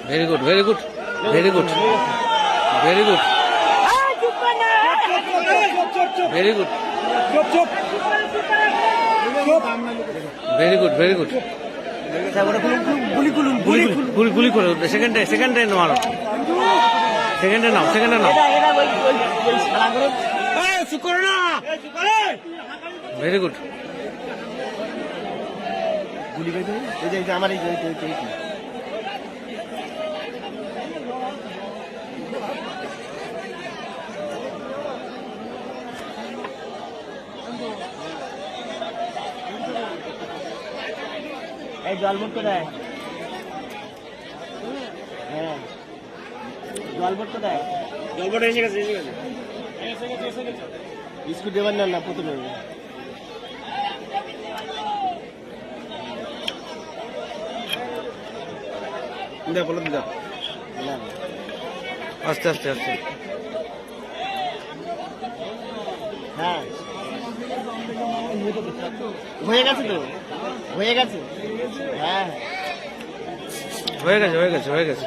Very good, very good, very good, very good, very good, very good, very good. গুলি করে সেকেন্ডে নাও, সেকেন্ডে নাও। Very good. আমার এই জল ভরতে দেয়, হ্যাঁ জল ভরতে দেয়, জল ভরে এসে গেছে বিস্কুট দেবেন না প্রথমে। আস্তে আস্তে আস্তে। হ্যাঁ হয়ে গেছে তো, হয়ে গেছে, হ্যাঁ হয়ে গেছে, হয়ে গেছে, হয়ে গেছে।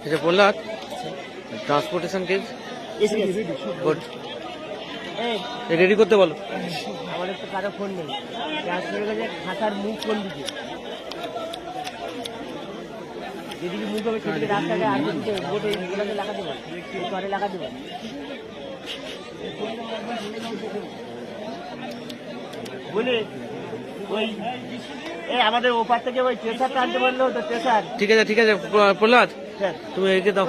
আচ্ছা Prahlad, transportation case good, ready করতে বলো। আমার তো কারো ফোন নেই, ট্রান্সফার কাছে খাতার মুখ কোন দিকে, যেদিকে মুখ হবে সেদিকে রাস্তাকে আর দিকে বোটে লাগাতে পারে, ঘরে লাগাতে পারে। বলে ওই আমাদের ওপার থেকে ওই ট্রেসারটা আনতে বললো তো, ট্রেসার। ঠিক আছে ঠিক আছে প্রহ্লাদ, তুমি এগিয়ে দাও।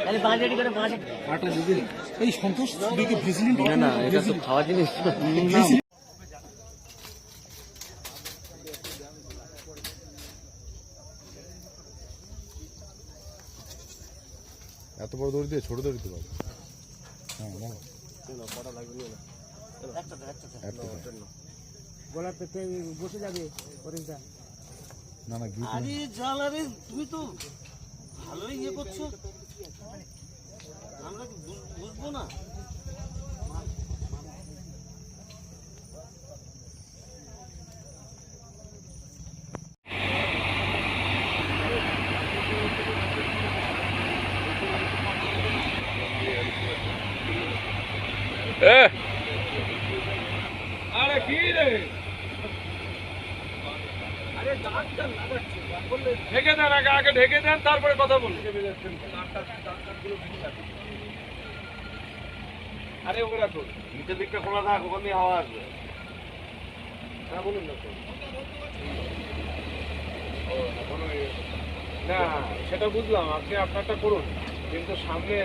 তাহলে বাঁ রেডি করে বাঁ এই সন্তোষ না এটা তো খাওয়া জিনিস। এত বড় দড়ি দিয়ে ছোট দড়ি দিতে পারবে। হ্যাঁ গোলাপ পেতে বসে যাবে ওরেঞ্জটা। না না গিয়ে আরে জালারে তুমি তো ভালোই ইয়ে করছো, আমরা বুঝবো না। আরে কি রে, ঢেকে দেন, আগে ঢেকে দেন, তারপরে কথা বলুন। আরে ওরা তো নিচের দিকটা খোলা থাক, ওখান দিয়ে হাওয়া আসবে। হ্যাঁ বলুন না, না সেটা বুঝলাম, আপনি আপনারটা করুন, কিন্তু সামনে